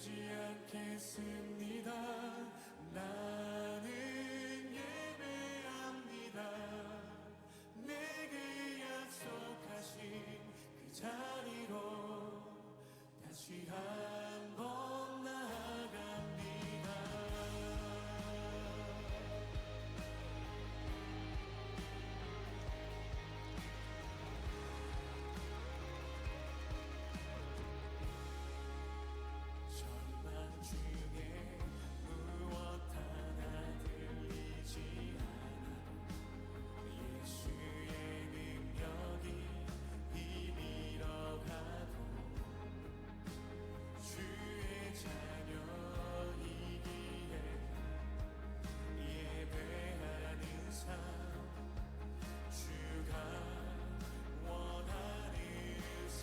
두지 않겠습니다. 나는 예배합니다. 내게 약속하신 그 자리로 다시 한번 나아갑니다. 전망 중에 무엇 하나 들리지 않아도 예수의 능력이 힘이러가도 주의 자녀이기에 예배하는 삶 주가 원하는 삶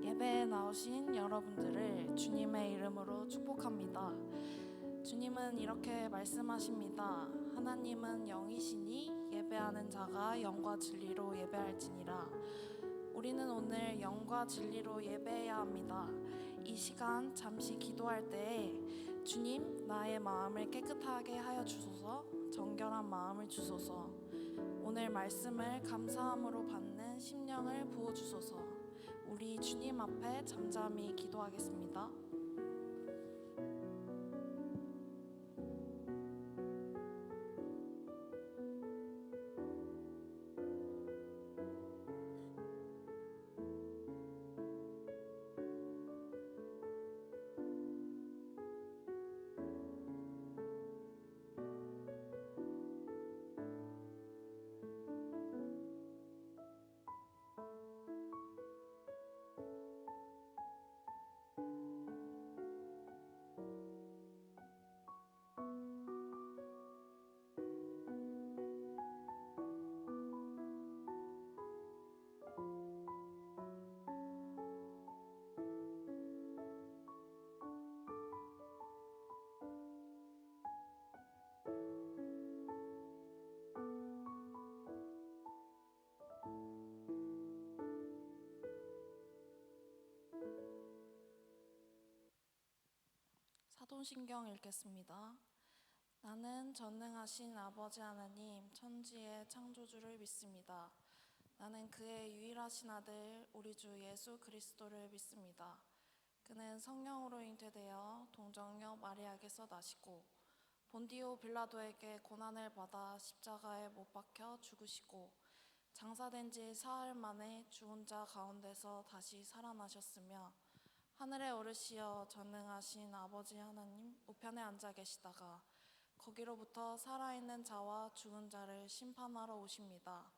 예배에 나오신 여러분들을 주님의 이름으로 축복합니다. 주님은 이렇게 말씀하십니다. 하나님은 영이시니 예배하는 자가 영과 진리로 예배할지니라. 우리는 오늘 영과 진리로 예배해야 합니다. 이 시간 잠시 기도할 때에 주님, 나의 마음을 깨끗하게 하여 주소서. 정결한 마음을 주소서. 오늘 말씀을 감사함으로 받는 심령을 부어 주소서. 우리 주님 앞에 잠잠히 기도하겠습니다. 사도신경 읽겠습니다. 나는 전능하신 아버지 하나님 천지의 창조주를 믿습니다. 나는 그의 유일하신 아들 우리 주 예수 그리스도를 믿습니다. 그는 성령으로 잉태되어 동정녀 마리아에게서 나시고 본디오 빌라도에게 고난을 받아 십자가에 못 박혀 죽으시고 장사된 지 사흘 만에 죽은 자 가운데서 다시 살아나셨으며 하늘에 오르시어 전능하신 아버지 하나님 우편에 앉아 계시다가 거기로부터 살아있는 자와 죽은 자를 심판하러 오십니다.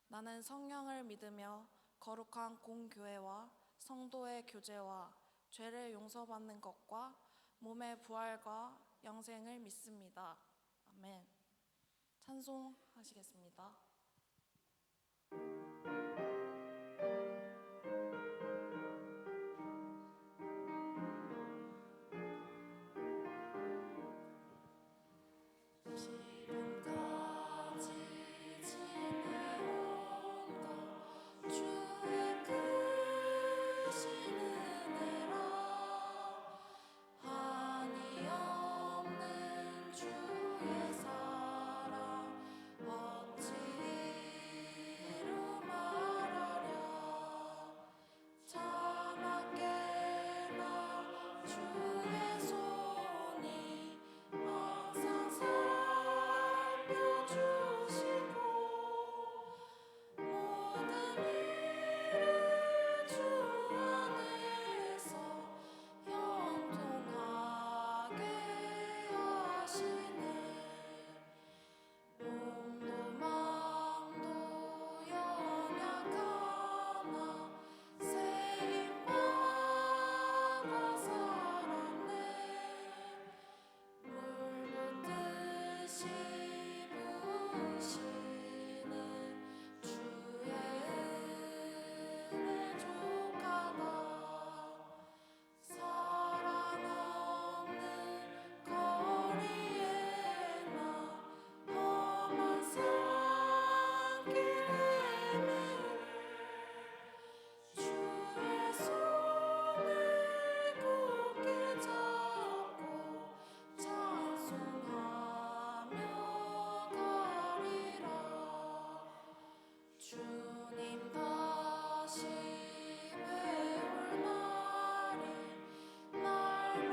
나는 성령을 믿으며 거룩한 공교회와 성도의 교제와 죄를 용서받는 것과 몸의 부활과 영생을 믿습니다. 아멘. 찬송하시겠습니다. 지금까지 지내온 것 주의 크신 은혜라 한이 없는 주의 사랑 어찌 이루 말하랴 자나깨나 주의 손이 항상 살펴주시고 모든 일을 주 안에서 형통하게 하시네. 몸도 마음도 연약하나 세임받아 살았네. 물 붓듯이 부으시는 주의 은혜 족하다. 사랑 없는 거리에 나 험한 산길 헤매울 주의 손을 굳게 잡고 찬송하며 가리라. 주님 다시 배울 날이 날로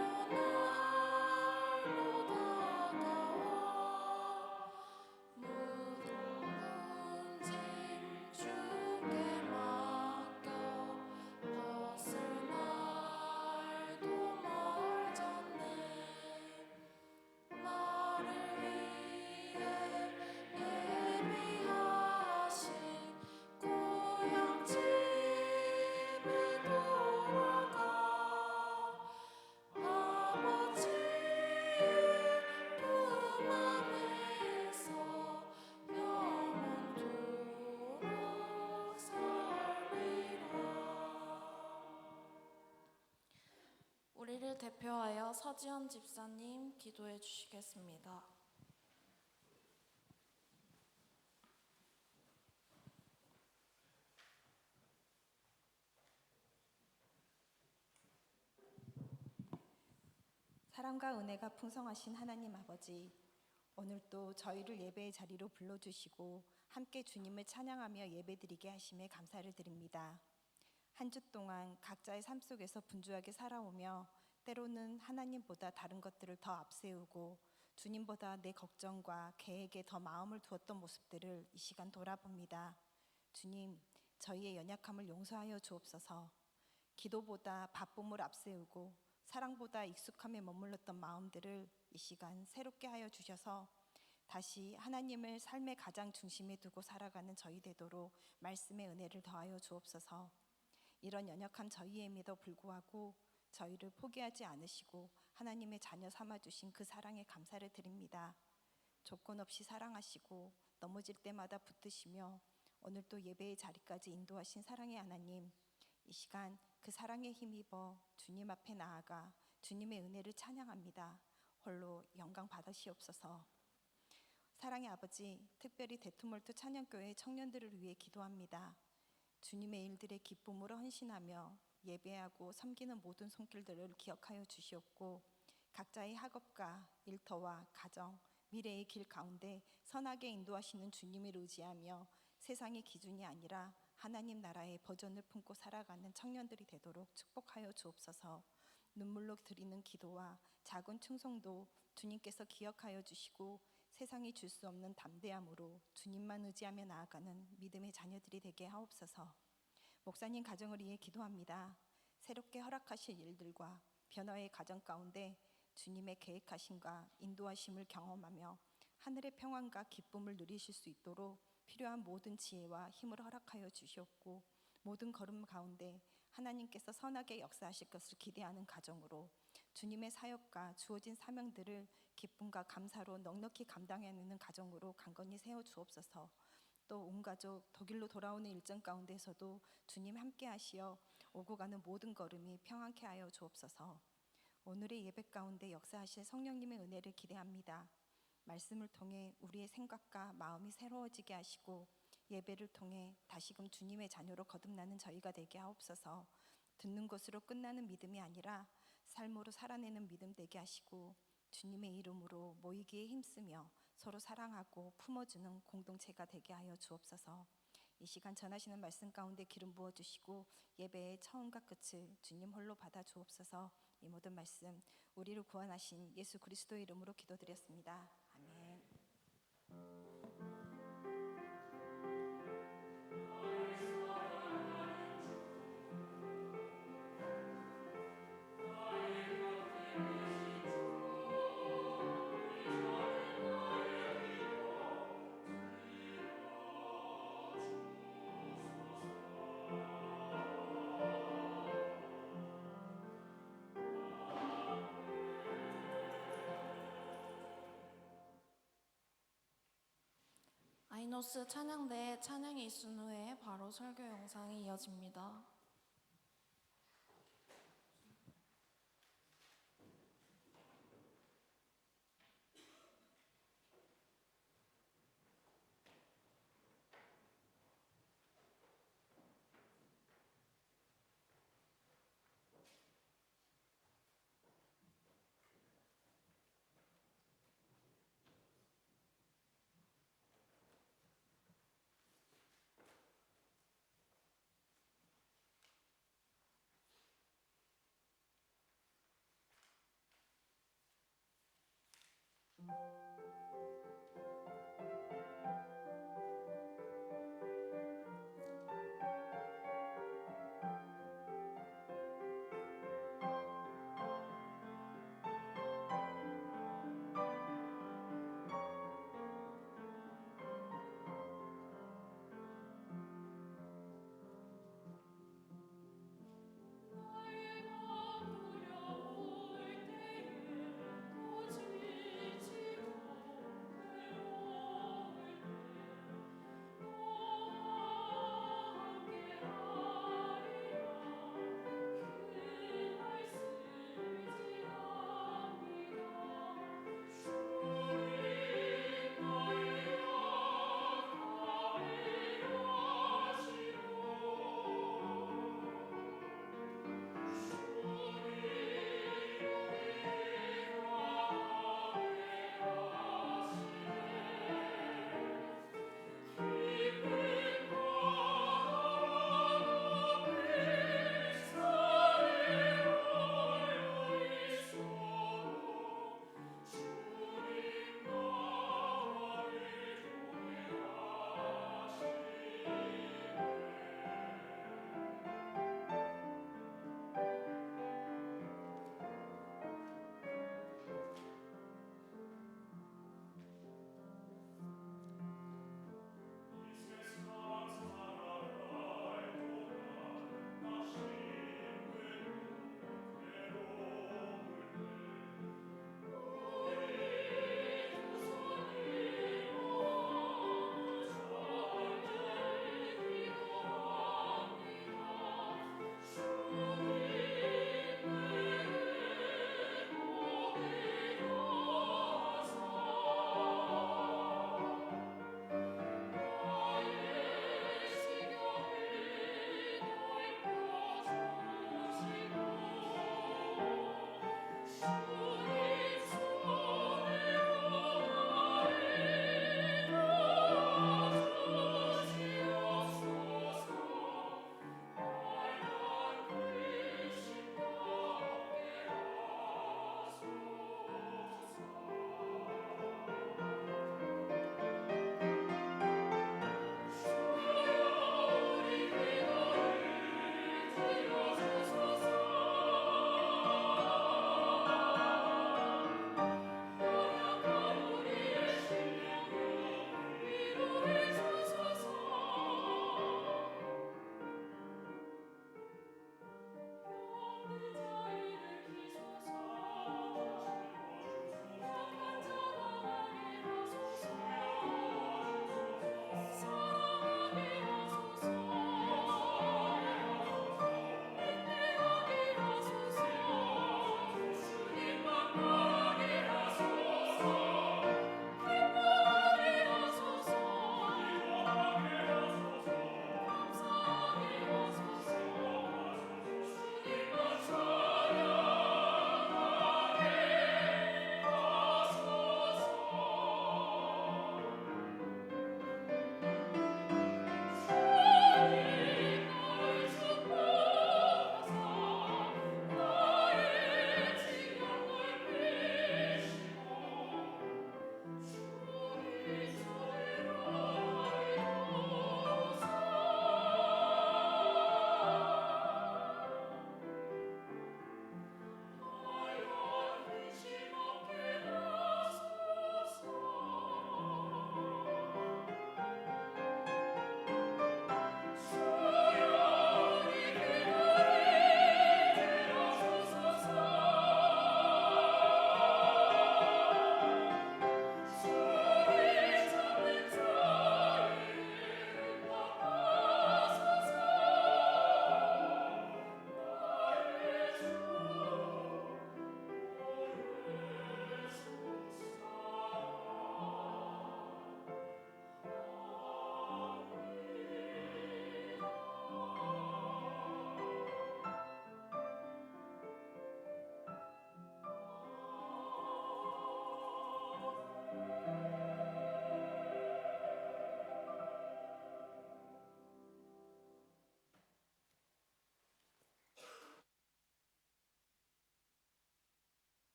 다가와 무거운 짐 주께 맡겨 벗을 날도 멀잖네. 나를 위해 예비하신 고향 집에 돌아가 아버지의 품 안에서 영원토록 살리라. 우리를 대표하여 서지현 집사님 기도해 주시겠습니다. 사랑과 은혜가 풍성하신 하나님 아버지, 오늘도 저희를 예배의 자리로 불러주시고 함께 주님을 찬양하며 예배드리게 하심에 감사를 드립니다. 한 주 동안 각자의 삶 속에서 분주하게 살아오며 때로는 하나님보다 다른 것들을 더 앞세우고 주님보다 내 걱정과 계획에 더 마음을 두었던 모습들을 이 시간 돌아봅니다. 주님, 저희의 연약함을 용서하여 주옵소서. 기도보다 바쁨을 앞세우고 사랑보다 익숙함에 머물렀던 마음들을 이 시간 새롭게 하여 주셔서 다시 하나님을 삶의 가장 중심에 두고 살아가는 저희 되도록 말씀의 은혜를 더하여 주옵소서. 이런 연약한 저희임에도 불구하고 저희를 포기하지 않으시고 하나님의 자녀 삼아주신 그 사랑에 감사를 드립니다. 조건 없이 사랑하시고 넘어질 때마다 붙드시며 오늘 또 예배의 자리까지 인도하신 사랑의 하나님, 이 시간 그 사랑에 힘입어 주님 앞에 나아가 주님의 은혜를 찬양합니다. 홀로 영광 받으시옵소서. 사랑의 아버지, 특별히 대투몰트 찬양교회 청년들을 위해 기도합니다. 주님의 일들의 기쁨으로 헌신하며 예배하고 섬기는 모든 손길들을 기억하여 주시옵고 각자의 학업과 일터와 가정, 미래의 길 가운데 선하게 인도하시는 주님을 의지하며 세상의 기준이 아니라 하나님 나라의 버전을 품고 살아가는 청년들이 되도록 축복하여 주옵소서. 눈물로 드리는 기도와 작은 충성도 주님께서 기억하여 주시고 세상이 줄 수 없는 담대함으로 주님만 의지하며 나아가는 믿음의 자녀들이 되게 하옵소서. 목사님 가정을 위해 기도합니다. 새롭게 허락하실 일들과 변화의 가정 가운데 주님의 계획하심과 인도하심을 경험하며 하늘의 평안과 기쁨을 누리실 수 있도록 필요한 모든 지혜와 힘을 허락하여 주시옵고 모든 걸음 가운데 하나님께서 선하게 역사하실 것을 기대하는 가정으로 주님의 사역과 주어진 사명들을 기쁨과 감사로 넉넉히 감당해내는 가정으로 강건히 세워 주옵소서. 또 온 가족 독일로 돌아오는 일정 가운데서도 주님 함께 하시어 오고 가는 모든 걸음이 평안케 하여 주옵소서. 오늘의 예배 가운데 역사하실 성령님의 은혜를 기대합니다. 말씀을 통해 우리의 생각과 마음이 새로워지게 하시고 예배를 통해 다시금 주님의 자녀로 거듭나는 저희가 되게 하옵소서. 듣는 것으로 끝나는 믿음이 아니라 삶으로 살아내는 믿음 되게 하시고 주님의 이름으로 모이기에 힘쓰며 서로 사랑하고 품어주는 공동체가 되게 하여 주옵소서. 이 시간 전하시는 말씀 가운데 기름 부어주시고 예배의 처음과 끝을 주님 홀로 받아 주옵소서. 이 모든 말씀 우리를 구원하신 예수 그리스도의 이름으로 기도드렸습니다. 아멘. 아이노스 찬양대의 찬양이 있은 후에 바로 설교 영상이 이어집니다. 두려울 때에 꾸짖지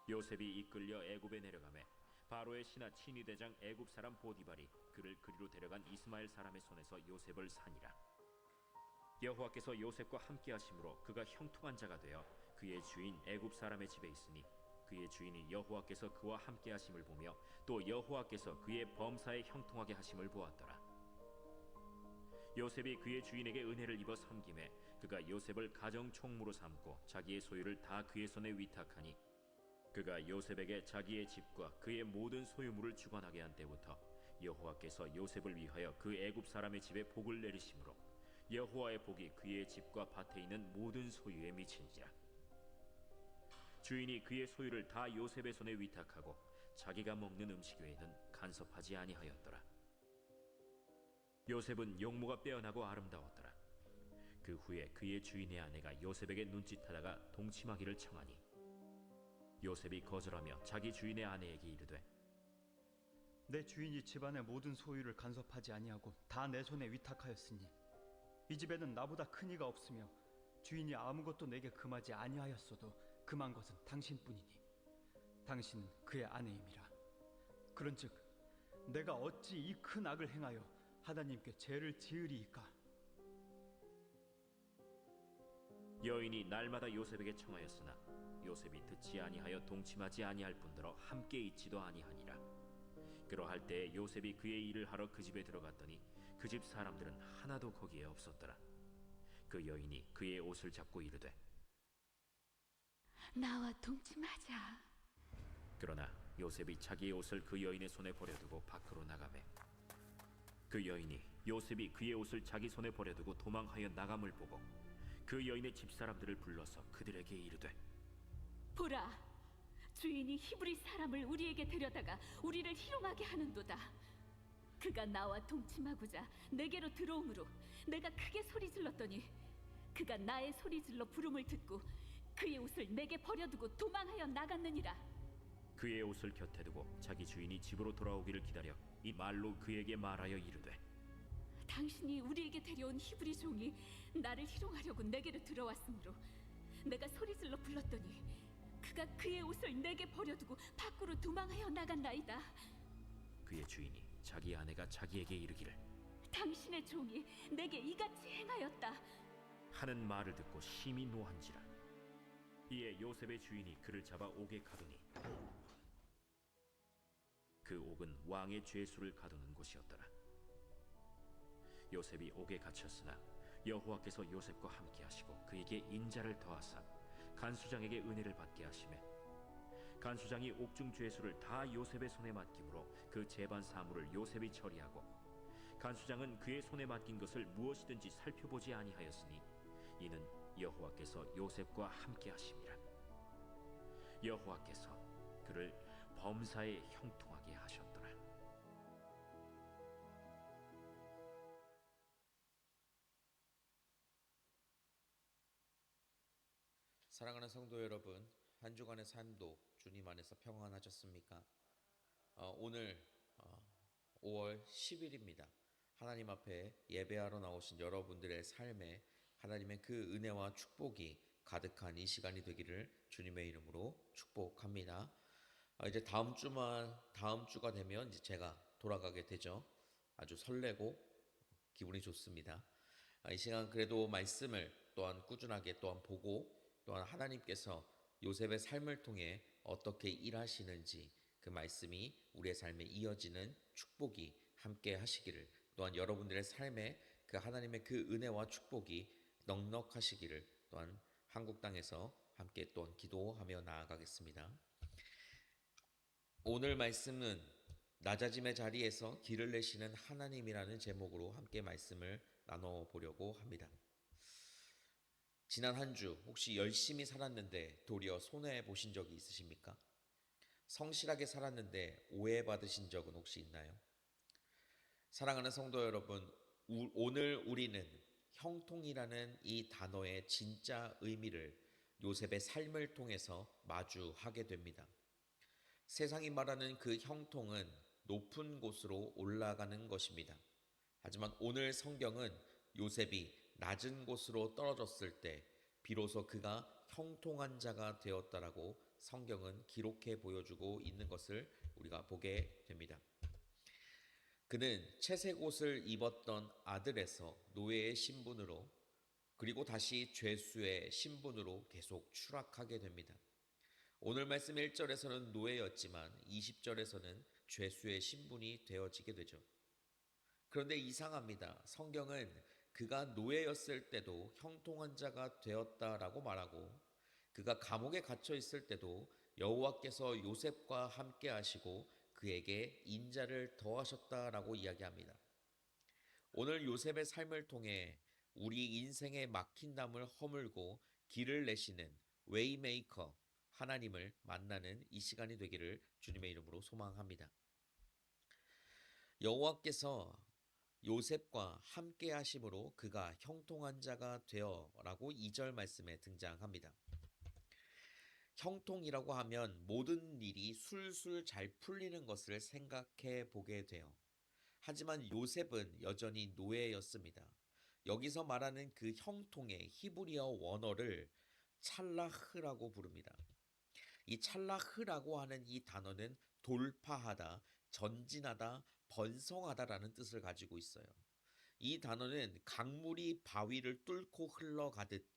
요셉이 이끌려 애굽에 내려가매 바로의 신하 친위 대장 애굽 사람 보디발이 그를 그리로 데려간 이스마엘 사람의 손에서 요셉을 산이라. 여호와께서 요셉과 함께 하심으로 그가 형통한 자가 되어 그의 주인 애굽 사람의 집에 있으니 그의 주인이 여호와께서 그와 함께 하심을 보며 또 여호와께서 그의 범사에 형통하게 하심을 보았더라. 요셉이 그의 주인에게 은혜를 입어 섬김에 그가 요셉을 가정 총무로 삼고 자기의 소유를 다 그의 손에 위탁하니 그가 요셉에게 자기의 집과 그의 모든 소유물을 주관하게 한 때부터 여호와께서 요셉을 위하여 그 애굽 사람의 집에 복을 내리심으로 여호와의 복이 그의 집과 밭에 있는 모든 소유에 미친지라. 주인이 그의 소유를 다 요셉의 손에 위탁하고 자기가 먹는 음식 외에는 간섭하지 아니하였더라. 요셉은 용모가 빼어나고 아름다웠더라. 그 후에 그의 주인의 아내가 요셉에게 눈짓하다가 동침하기를 청하니 요셉이 거절하며 자기 주인의 아내에게 이르되 내 주인이 집안의 모든 소유를 간섭하지 아니하고 다 내 손에 위탁하였으니 이 집에는 나보다 큰 이가 없으며 주인이 아무것도 내게 금하지 아니하였어도 금한 것은 당신뿐이니 당신은 그의 아내임이라. 그런즉 내가 어찌 이 큰 악을 행하여 하나님께 죄를 지으리이까. 여인이 날마다 요셉에게 청하였으나 요셉이 듣지 아니하여 동침하지 아니할 뿐더러 함께 있지도 아니하니라. 그러할 때에 요셉이 그의 일을 하러 그 집에 들어갔더니 그 집 사람들은 하나도 거기에 없었더라. 그 여인이 그의 옷을 잡고 이르되 나와 동침하자. 그러나 요셉이 자기의 옷을 그 여인의 손에 버려두고 밖으로 나가매 그 여인이 요셉이 그의 옷을 자기 손에 버려두고 도망하여 나감을 보고 그 여인의 집 사람들을 불러서 그들에게 이르되 보라, 주인이 히브리 사람을 우리에게 데려다가 우리를 희롱하게 하는도다. 그가 나와 동침하고자 내게로 들어오므로 내가 크게 소리질렀더니 그가 나의 소리질러 부름을 듣고 그의 옷을 내게 버려두고 도망하여 나갔느니라. 그의 옷을 곁에 두고 자기 주인이 집으로 돌아오기를 기다려 이 말로 그에게 말하여 이르되 당신이 우리에게 데려온 히브리 종이 나를 희롱하려고 내게로 들어왔으므로 내가 소리질러 불렀더니 그가 그의 옷을 내게 버려두고 밖으로 도망하여 나간나이다. 그의 주인이 자기 아내가 자기에게 이르기를 당신의 종이 내게 이같이 행하였다 하는 말을 듣고 심히 노한지라. 이에 요셉의 주인이 그를 잡아 옥에 가두니 그 옥은 왕의 죄수를 가두는 곳이었더라. 요셉이 옥에 갇혔으나 여호와께서 요셉과 함께 하시고 그에게 인자를 더하사 간수장에게 은혜를 받게 하시매 간수장이 옥중 죄수를 다 요셉의 손에 맡김으로 그 재반 사물을 요셉이 처리하고 간수장은 그의 손에 맡긴 것을 무엇이든지 살펴보지 아니하였으니 이는 여호와께서 요셉과 함께 하심이라. 여호와께서 그를 범사에 형통하게 하셨더라. 사랑하는 성도 여러분, 한 주간의 삶도 주님 안에서 평안하셨습니까? 오늘 5월 10일입니다. 하나님 앞에 예배하러 나오신 여러분들의 삶에 하나님의 그 은혜와 축복이 가득한 이 시간이 되기를 주님의 이름으로 축복합니다. 이제 다음 주가 되면 이제 제가 돌아가게 되죠. 아주 설레고 기분이 좋습니다. 이 시간 그래도 말씀을 또한 꾸준하게 또한 보고 또한 하나님께서 요셉의 삶을 통해 어떻게 일하시는지 그 말씀이 우리의 삶에 이어지는 축복이 함께 하시기를, 또한 여러분들의 삶에 그 하나님의 그 은혜와 축복이 넉넉하시기를 또한 한국 땅에서 함께 또한 기도하며 나아가겠습니다. 오늘 말씀은 낮아짐의 자리에서 길을 내시는 하나님이라는 제목으로 함께 말씀을 나눠보려고 합니다. 지난 한 주 혹시 열심히 살았는데 도리어 손해보신 적이 있으십니까? 성실하게 살았는데 오해받으신 적은 혹시 있나요? 사랑하는 성도 여러분, 오늘 우리는 형통이라는 이 단어의 진짜 의미를 요셉의 삶을 통해서 마주하게 됩니다. 세상이 말하는 그 형통은 높은 곳으로 올라가는 것입니다. 하지만 오늘 성경은 요셉이 낮은 곳으로 떨어졌을 때 비로소 그가 형통한 자가 되었다라고 성경은 기록해 보여주고 있는 것을 우리가 보게 됩니다. 그는 채색 옷을 입었던 아들에서 노예의 신분으로 그리고 다시 죄수의 신분으로 계속 추락하게 됩니다. 오늘 말씀 1절에서는 노예였지만 20절에서는 죄수의 신분이 되어지게 되죠. 그런데 이상합니다. 성경은 그가 노예였을 때도 형통한 자가 되었다라고 말하고 그가 감옥에 갇혀 있을 때도 여호와께서 요셉과 함께 하시고 그에게 인자를 더하셨다라고 이야기합니다. 오늘 요셉의 삶을 통해 우리 인생의 막힌 담을 허물고 길을 내시는 웨이메이커 하나님을 만나는 이 시간이 되기를 주님의 이름으로 소망합니다. 여호와께서 요셉과 함께 하심으로 그가 형통한 자가 되어라고 2절 말씀에 등장합니다. 형통이라고 하면 모든 일이 술술 잘 풀리는 것을 생각해 보게 돼요. 하지만 요셉은 여전히 노예였습니다. 여기서 말하는 그 형통의 히브리어 원어를 찰라흐라고 부릅니다. 이 찰라흐라고 하는 이 단어는 돌파하다, 전진하다, 번성하다라는 뜻을 가지고 있어요. 이 단어는 강물이 바위를 뚫고 흘러가듯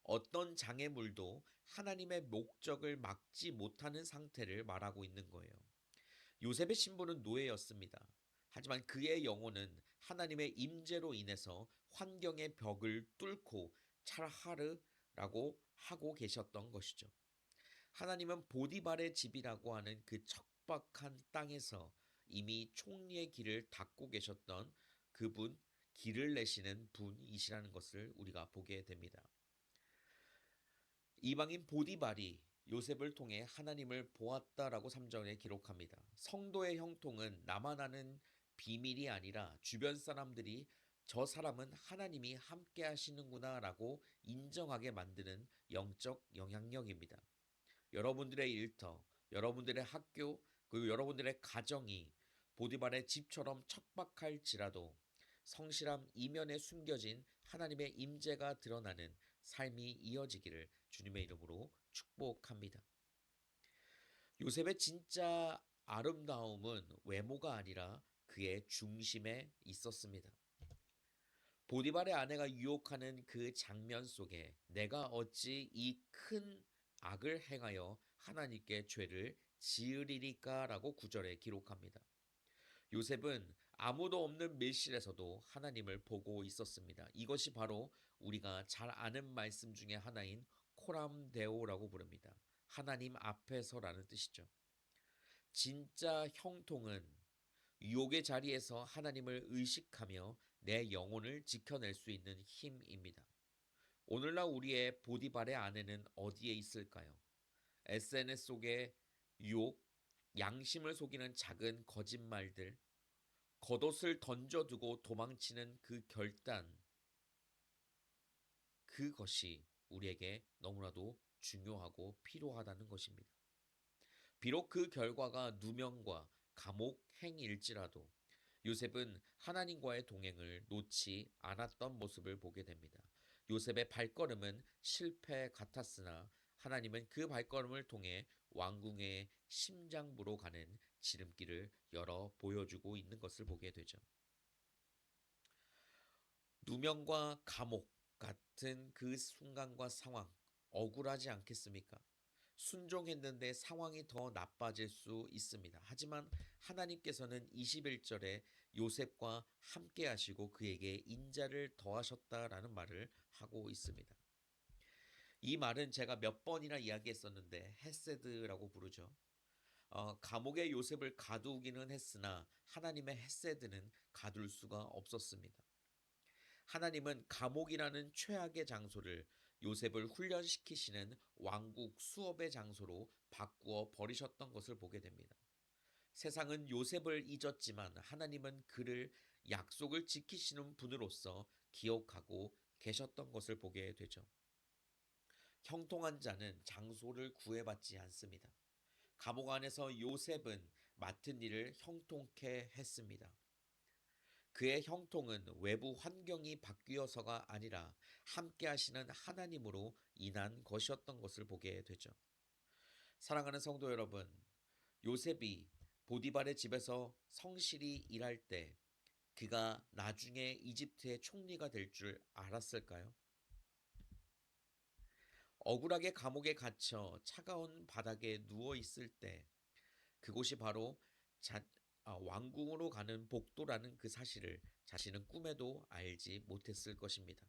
어떤 장애물도 하나님의 목적을 막지 못하는 상태를 말하고 있는 거예요. 요셉의 신분은 노예였습니다. 하지만 그의 영혼은 하나님의 임재로 인해서 환경의 벽을 뚫고 찰하르라고 하고 계셨던 것이죠. 하나님은 보디발의 집이라고 하는 그 척박한 땅에서 이미 총리의 길을 닫고 계셨던 그분, 길을 내시는 분이시라는 것을 우리가 보게 됩니다. 이방인 보디발이 요셉을 통해 하나님을 보았다라고 3절에 기록합니다. 성도의 형통은 나만 아는 비밀이 아니라 주변 사람들이 저 사람은 하나님이 함께 하시는구나라고 인정하게 만드는 영적 영향력입니다. 여러분들의 일터, 여러분들의 학교, 그리고 여러분들의 가정이 보디발의 집처럼 척박할지라도 성실함 이면에 숨겨진 하나님의 임재가 드러나는 삶이 이어지기를 주님의 이름으로 축복합니다. 요셉의 진짜 아름다움은 외모가 아니라 그의 중심에 있었습니다. 보디발의 아내가 유혹하는 그 장면 속에 내가 어찌 이 큰 악을 행하여 하나님께 죄를 지으리리까라고 9절에 기록합니다. 요셉은 아무도 없는 밀실에서도 하나님을 보고 있었습니다. 이것이 바로 우리가 잘 아는 말씀 중에 하나인 코람데오라고 부릅니다. 하나님 앞에서라는 뜻이죠. 진짜 형통은 유혹의 자리에서 하나님을 의식하며 내 영혼을 지켜낼 수 있는 힘입니다. 오늘날 우리의 보디발의 아내는 어디에 있을까요? SNS 속의 유혹, 양심을 속이는 작은 거짓말들, 겉옷을 던져두고 도망치는 그 결단, 그것이 우리에게 너무나도 중요하고 필요하다는 것입니다. 비록 그 결과가 누명과 감옥행일지라도 요셉은 하나님과의 동행을 놓지 않았던 모습을 보게 됩니다. 요셉의 발걸음은 실패 같았으나 하나님은 그 발걸음을 통해 왕궁의 심장부로 가는 지름길을 열어 보여주고 있는 것을 보게 되죠. 누명과 감옥 같은 그 순간과 상황, 억울하지 않겠습니까? 순종했는데 상황이 더 나빠질 수 있습니다. 하지만 하나님께서는 21절에 요셉과 함께 하시고 그에게 인자를 더하셨다라는 말을 하고 있습니다. 이 말은 제가 몇 번이나 이야기했었는데 헤세드라고 부르죠. 감옥에 요셉을 가두기는 했으나 하나님의 헤세드는 가둘 수가 없었습니다. 하나님은 감옥이라는 최악의 장소를 요셉을 훈련시키시는 왕국 수업의 장소로 바꾸어 버리셨던 것을 보게 됩니다. 세상은 요셉을 잊었지만 하나님은 그를 약속을 지키시는 분으로서 기억하고 계셨던 것을 보게 되죠. 형통한 자는 장소를 구애받지 않습니다. 감옥 안에서 요셉은 맡은 일을 형통케 했습니다. 그의 형통은 외부 환경이 바뀌어서가 아니라 함께 하시는 하나님으로 인한 것이었던 것을 보게 되죠. 사랑하는 성도 여러분, 요셉이 보디발의 집에서 성실히 일할 때 그가 나중에 이집트의 총리가 될 줄 알았을까요? 억울하게 감옥에 갇혀 차가운 바닥에 누워 있을 때 그곳이 바로 왕궁으로 가는 복도라는 그 사실을 자신은 꿈에도 알지 못했을 것입니다.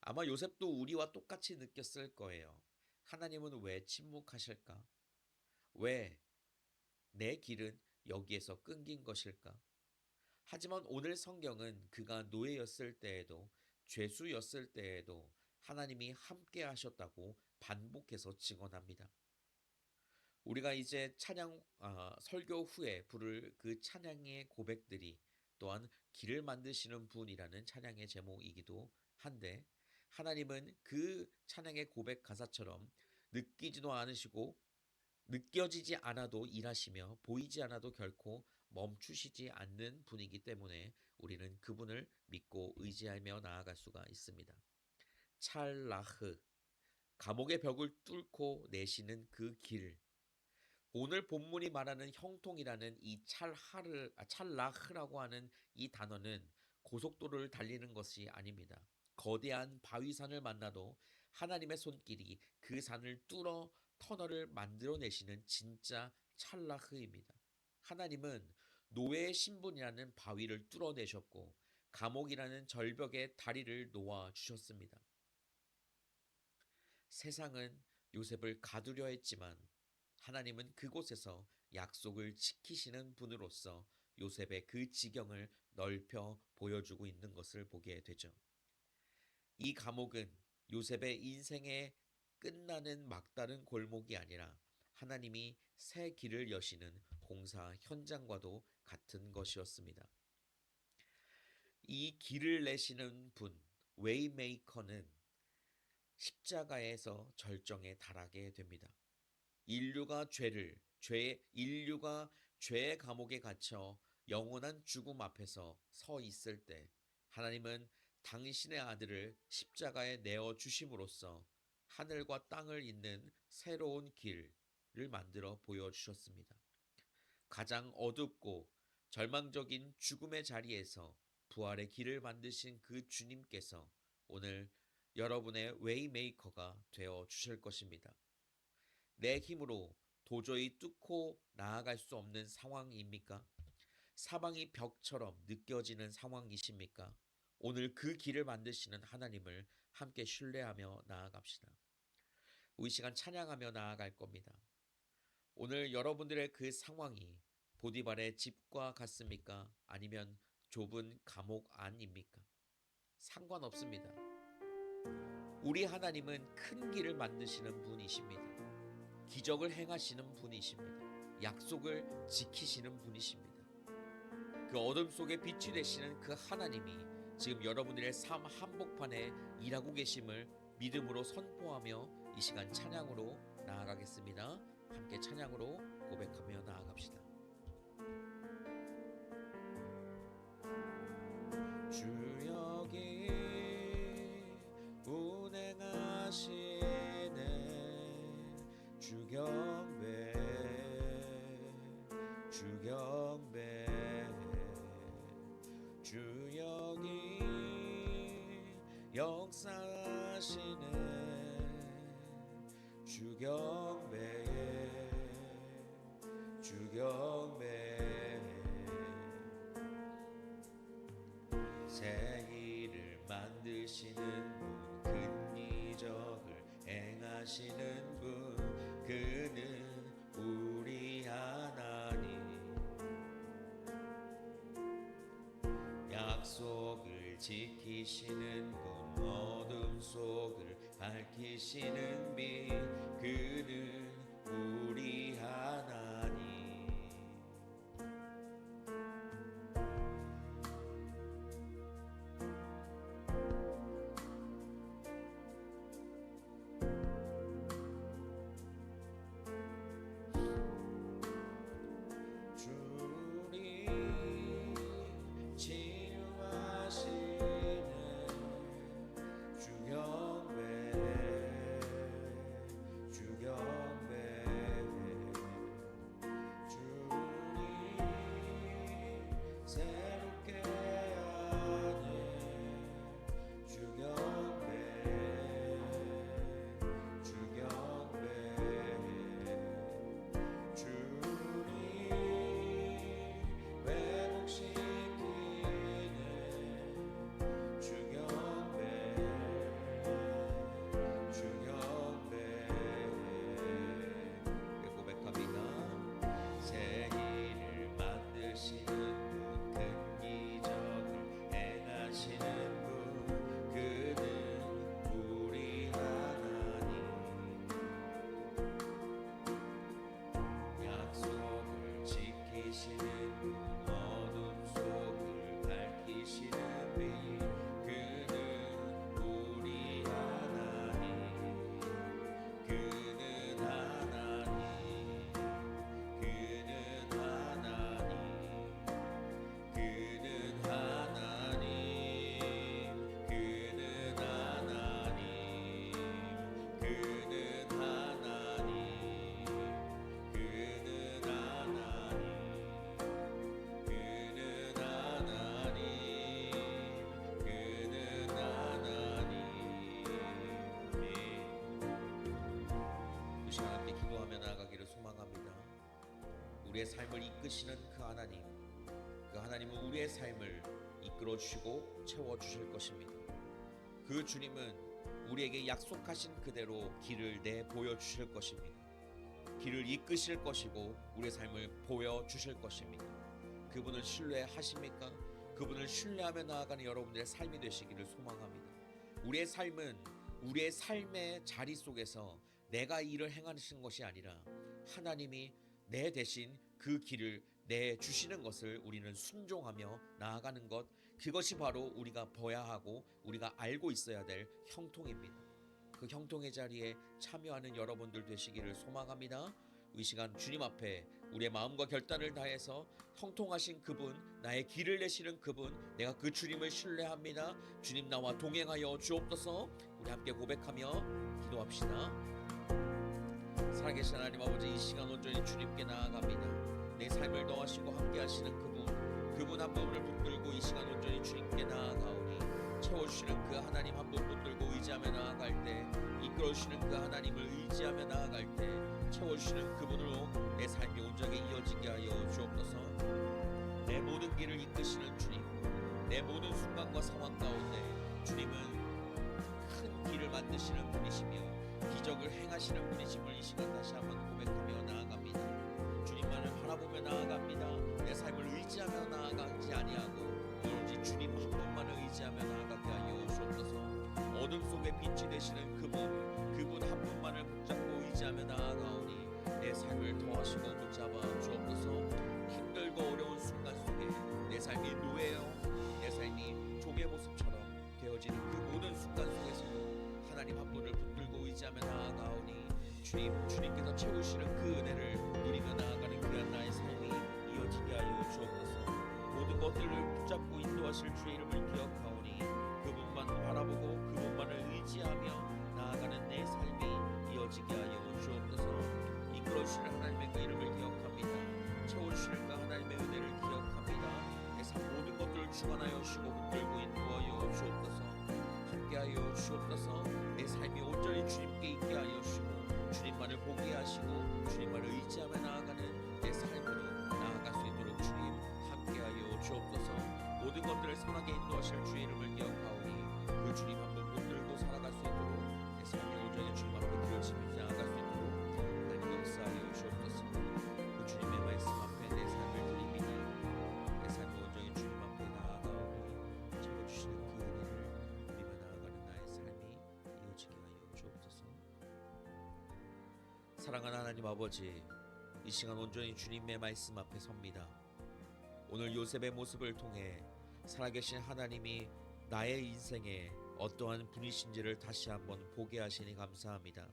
아마 요셉도 우리와 똑같이 느꼈을 거예요. 하나님은 왜 침묵하실까? 왜 내 길은 여기에서 끊긴 것일까? 하지만 오늘 성경은 그가 노예였을 때에도 죄수였을 때에도 하나님이 함께 하셨다고 반복해서 증언합니다. 우리가 이제 설교 후에 부를 그 찬양의 고백들이 또한 길을 만드시는 분이라는 찬양의 제목이기도 한데 하나님은 그 찬양의 고백 가사처럼 느끼지도 않으시고 느껴지지 않아도 일하시며 보이지 않아도 결코 멈추시지 않는 분이기 때문에 우리는 그분을 믿고 의지하며 나아갈 수가 있습니다. 찰라흐, 감옥의 벽을 뚫고 내시는 그 길, 오늘 본문이 말하는 형통이라는 이 찰라흐라고 하는 이 단어는 고속도로를 달리는 것이 아닙니다. 거대한 바위산을 만나도 하나님의 손길이 그 산을 뚫어 터널을 만들어내시는 진짜 찰라흐입니다. 하나님은 노예의 신분이라는 바위를 뚫어내셨고 감옥이라는 절벽에 다리를 놓아주셨습니다. 세상은 요셉을 가두려 했지만 하나님은 그곳에서 약속을 지키시는 분으로서 요셉의 그 지경을 넓혀 보여주고 있는 것을 보게 되죠. 이 감옥은 요셉의 인생의 끝나는 막다른 골목이 아니라 하나님이 새 길을 여시는 공사 현장과도 같은 것이었습니다. 이 길을 내시는 분, 웨이메이커는 십자가에서 절정에 달하게 됩니다. 인류가 죄의 감옥에 갇혀 영원한 죽음 앞에서 서 있을 때 하나님은 당신의 아들을 십자가에 내어 주심으로써 하늘과 땅을 잇는 새로운 길을 만들어 보여주셨습니다. 가장 어둡고 절망적인 죽음의 자리에서 부활의 길을 만드신 그 주님께서 오늘 여러분의 웨이메이커가 되어 주실 것입니다. 내 힘으로 도저히 뚫고 나아갈 수 없는 상황입니까? 사방이 벽처럼 느껴지는 상황이십니까? 오늘 그 길을 만드시는 하나님을 함께 신뢰하며 나아갑시다. 우리 시간 찬양하며 나아갈 겁니다. 오늘 여러분들의 그 상황이 보디발의 집과 같습니까? 아니면 좁은 감옥 안입니까? 상관없습니다. 우리 하나님은 큰 길을 만드시는 분이십니다. 기적을 행하시는 분이십니다. 약속을 지키시는 분이십니다. 그 어둠 속에 빛이 되시는 그 하나님이 지금 여러분들의 삶 한복판에 일하고 계심을 믿음으로 선포하며 이 시간 찬양으로 나아가겠습니다. 함께 찬양으로 고백하며 나아갑시다. 주 여기 운행하시네 주경배 주 여기 역사하시네 주경배 새 일을 만드시는 분, 큰 기적을 행하시는 분, 그는 우리 하나님. 약속을 지키시는 분, 어둠 속을 밝히시는 빛, 그는 우리 하나님. 주님 치유하시는 주경배 주님 새롭게 하네 주경배 주님 회복시키네 주경배 고백합니다. 새 일을 만드시는 분, 큰 기적을 행하시는 분, 그는 우리 하나님. 약속을 지키시는 분, 어둠 속을 밝히시는 빛, 그는 우리 하나님. 그는 하나님. 그는 하나님. 그는 하나님. 그는 하나님. 그는 하나님. 그는 하나님. 그는 하나님. 그는 하나님. 이 시간 함께 기도하며 나아가기를 소망합니다. 우리의 삶을 이끄시는 그 하나님은 우리의 삶을 이끌어 주시고 채워 주실 것입니다. 그 주님은 우리에게 약속하신 그대로 길을 내 보여 주실 것입니다. 길을 이끄실 것이고 우리의 삶을 보여 주실 것입니다. 그분을 신뢰하십니까? 그분을 신뢰하며 나아가는 여러분들의 삶이 되시기를 소망합니다. 우리의 삶은 우리의 삶의 자리 속에서 내가 일을 행하시는 것이 아니라 하나님이 내 대신 그 길을 내 주시는 것을 우리는 순종하며 나아가는 것, 그것이 바로 우리가 봐야 하고 우리가 알고 있어야 될 형통입니다. 그 형통의 자리에 참여하는 여러분들 되시기를 소망합니다. 이 시간 주님 앞에 우리의 마음과 결단을 다해서 형통하신 그분, 나의 길을 내시는 그분, 내가 그 주님을 신뢰합니다. 주님 나와 동행하여 주옵소서. 우리 함께 고백하며 기도합시다. 살아계신 하나님 아버지, 이 시간 온전히 주님께 나아갑니다. 내 삶을 더하시고 함께 하시는 그분 한 분을 붙들고 이 시간 온전히 주님께 나아가오니, 채워주시는 그 하나님 한 분 붙들고 의지하며 나아갈 때, 이끌어주시는 그 하나님을 의지하며 나아갈 때 채워주시는 그분으로 내 삶이 온전히 이어지게 하여 주옵소서. 내 모든 길을 이끄시는 주님, 내 모든 순간과 상황 가운데 주님은 큰 길을 만드시는 분이시며 기적을 행하시는 분이심을 이 시간 다시 한번 고백하며 나아갑니다. 주님만을 바라보며 나아갑니다. 내 삶을 의지하며 나아가지 아니하고 오로지 주님 한 분만을 의지하며 나아가게 하여 주옵소서. 어둠 속에 빛이 되시는 그분 한 분만을 붙잡고 의지하며 나아가오니 내 삶을 더하시고 붙잡아 주옵소서. 힘들고 어려운 순간 속에 내 삶이 노예요, 내 삶이 종의 모습처럼 되어지는 그 모든 순간 속에서도 하나님 한 분을 붙들고 의지하며 나아가오니 주님께서 채우시는 그 은혜를 누리며 나아가는 귀한 나의 삶이 이어지게 하여 주옵소서. 모든 것들을 붙잡고 인도하실 주의 이름을 기억하오니 그분만 바라보고 그분만을 의지하며 나아가는 내 삶이 이어지게 하여 주옵소서. 이끌어주시는 하나님의 그 이름을 기억합니다. 채워주시는 그 하나님의 은혜를 기억합니다. 내 삶 모든 것들을 주관하여 주시고 붙들고 인도하여 주옵소서. 함께하여 주옵소서. 내 삶이 온전히 주님께 있게 하여 주시고 주님만을 보게 하시고 주님만을 의지하며 나아가는 내 삶으로 나아갈 수 있도록 주님 함께하여 주옵소서. 모든 것들을 선하게 인도하실 주의 이름을 기억하오니 그 주님 한 분 붙들고 살아갈 수 있도록 내 삶이 온전히 주님 앞에 길을 지면서 나아갈 수 있도록 하나님 역사하여 주옵소서. 그 주님의 말씀 앞에 내 삶을 드립니다. 내 삶이 온전히 주님 앞에 나아가오니 채워주시는 그 은혜를 누리며 나아가는 나의 삶이 이어지게 하여 주옵소서. 사랑하는 하나님 아버지, 이 시간 온전히 주님의 말씀 앞에 섭니다. 오늘 요셉의 모습을 통해 살아계신 하나님이 나의 인생에 어떠한 분이신지를 다시 한번 보게 하시니 감사합니다.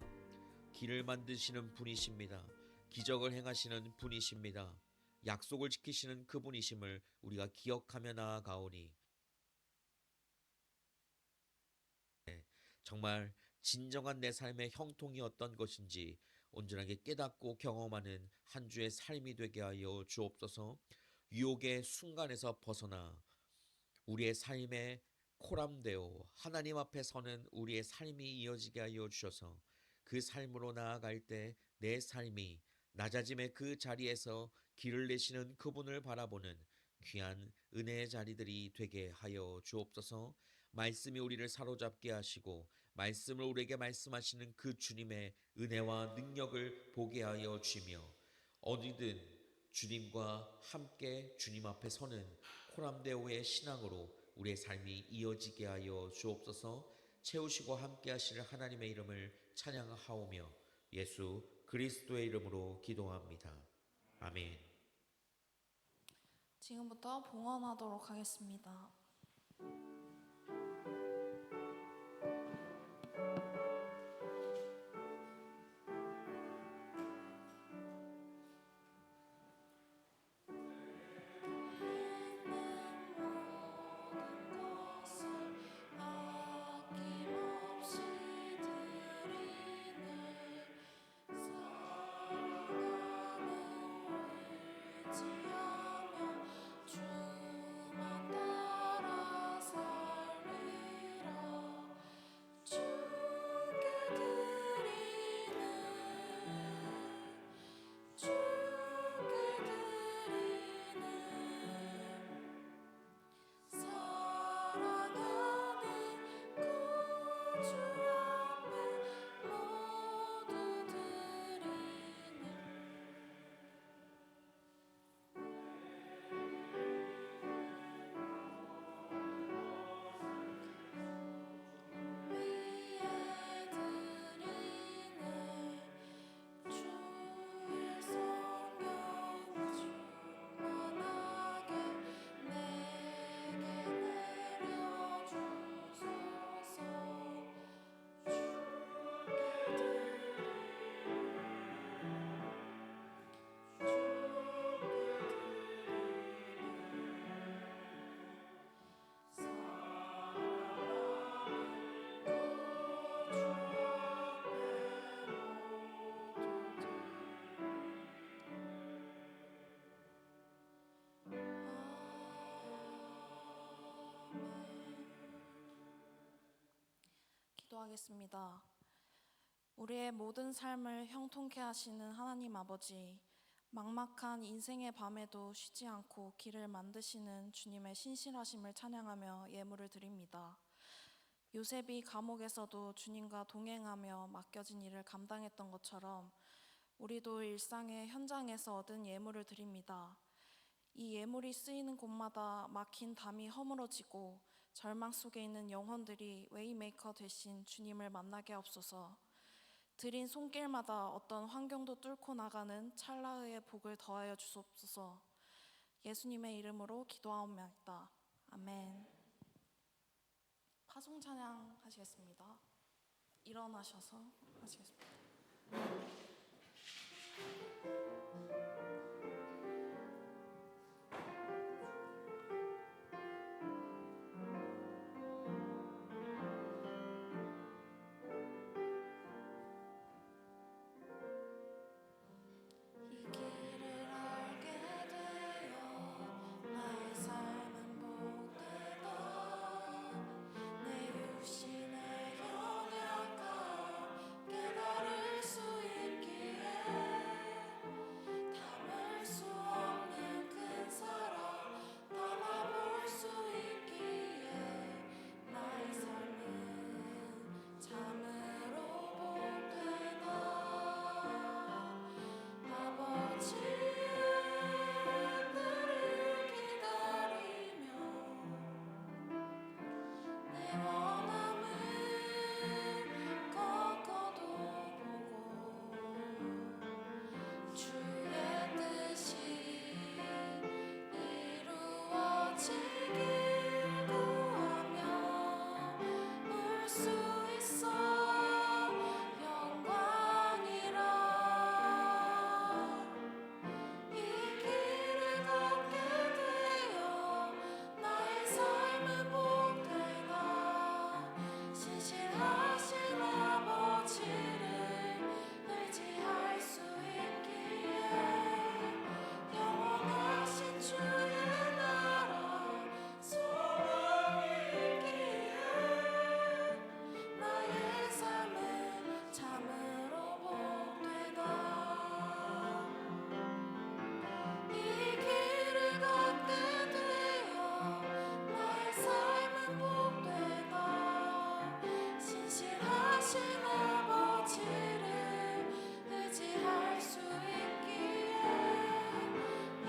길을 만드시는 분이십니다. 기적을 행하시는 분이십니다. 약속을 지키시는 그분이심을 우리가 기억하며 나아가오니 정말 진정한 내 삶의 형통이 어떤 것인지 온전하게 깨닫고 경험하는 한 주의 삶이 되게 하여 주옵소서. 유혹의 순간에서 벗어나 우리의 삶에 코람되어 하나님 앞에 서는 우리의 삶이 이어지게 하여 주셔서 그 삶으로 나아갈 때 내 삶이 낮아짐의 그 자리에서 길을 내시는 그분을 바라보는 귀한 은혜의 자리들이 되게 하여 주옵소서. 말씀이 우리를 사로잡게 하시고 말씀을 우리에게 말씀하시는 그 주님의 은혜와 능력을 보게 하여 주시며 어디든 주님과 함께 주님 앞에 서는 코람데오의 신앙으로 우리의 삶이 이어지게 하여 주옵소서. 채우시고 함께 하시는 하나님의 이름을 찬양하오며 예수 그리스도의 이름으로 기도합니다. 아멘. 지금부터 봉헌하도록 하겠습니다. 기도하겠습니다. 우리의 모든 삶을 형통케 하시는 하나님 아버지, 막막한 인생의 밤에도 쉬지 않고 길을 만드시는 주님의 신실하심을 찬양하며 예물을 드립니다. 요셉이 감옥에서도 주님과 동행하며 맡겨진 일을 감당했던 것처럼 우리도 일상의 현장에서 얻은 예물을 드립니다. 이 예물이 쓰이는 곳마다 막힌 담이 허물어지고 절망 속에 있는 영혼들이 웨이메이커 되신 주님을 만나게 하옵소서. 드린 손길마다 어떤 환경도 뚫고 나가는 찰나의 복을 더하여 주옵소서. 예수님의 이름으로 기도하옵나이다. 아멘. 파송 찬양 하시겠습니다. 일어나셔서 하시겠습니다. 이 길을 알게 되어 나의 삶은 복되다. 내 육신의 연약함 깨달을 수 있기에 담을 수 없는 큰 사랑 담아볼 수 있기에 나의 삶은 참으로 복되다. 아버지의 뜻을 기다리며 내 원함을 꺾어도 보고 주의 뜻이 이루어지길 구하며 올 수 있어 영광이라. 이 길을 걷게 되어 나의 삶은 복되다. 신실하신 아버지를 의지할 수 있기에 영원하신 주의 나라 소망이 있기에 나의 삶은 참으로 복되다. 이 길을 걷게 되어 나의 삶은 복되다. 신실하신 아버지를 의지할 수 있기에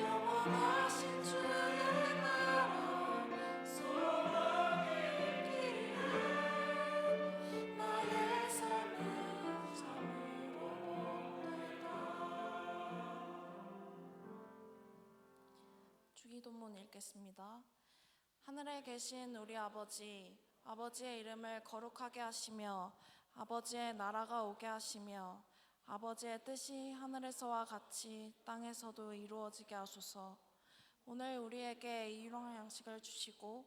영원하신 주의 나라 소망이 있기에 나의 삶은 참으로 복되다. 주기도문 읽겠습니다. 하늘에 계신 우리 아버지, 아버지의 이름을 거룩하게 하시며 아버지의 나라가 오게 하시며 아버지의 뜻이 하늘에서와 같이 땅에서도 이루어지게 하소서. 오늘 우리에게 일용할 양식을 주시고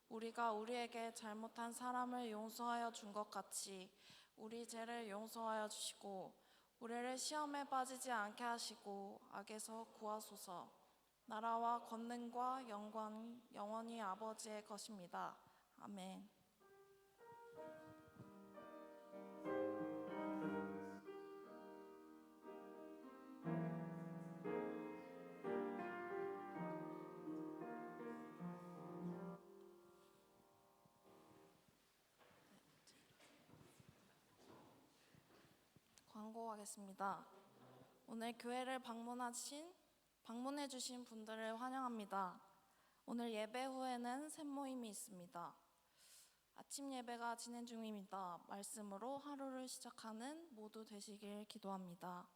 우리가 우리에게 잘못한 사람을 용서하여 준 것 같이 우리 죄를 용서하여 주시고 우리를 시험에 빠지지 않게 하시고 악에서 구하소서. 나라와 권능과 영광이 영원히 아버지의 것입니다. 아멘. 광고하겠습니다. 오늘 교회를 방문해 주신 분들을 환영합니다. 오늘 예배 후에는 샘모임이 있습니다. 아침 예배가 진행 중입니다. 말씀으로 하루를 시작하는 모두 되시길 기도합니다.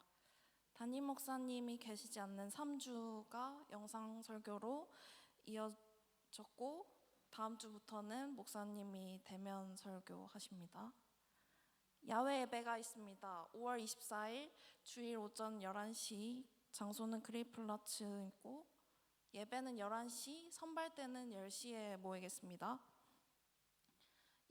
담임 목사님이 계시지 않는 3주가 영상 설교로 이어졌고 다음 주부터는 목사님이 대면 설교하십니다. 야외 예배가 있습니다. 5월 24일 주일 오전 11시, 장소는 그레이플라츠이고 예배는 11시, 선발대는 10시에 모이겠습니다.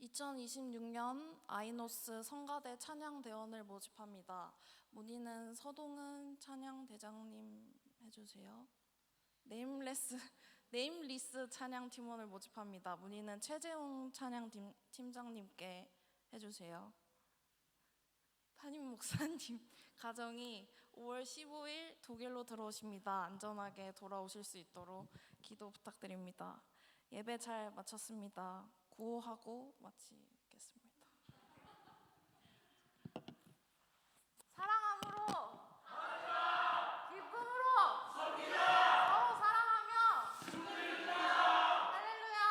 2026년 아이노스 성가대 찬양대원을 모집합니다. 문의는 서동은 찬양대장님 해주세요. 네임리스 찬양팀원을 모집합니다. 문의는 최재웅 찬양팀장님께 해주세요. 담임 목사님 가정이 5월 15일 독일로 들어오십니다. 안전하게 돌아오실 수 있도록 기도 부탁드립니다. 예배 잘 마쳤습니다. 구호하고 마치겠습니다. 사랑함으로, 기쁨으로, 서로 사랑하며, 할렐루야.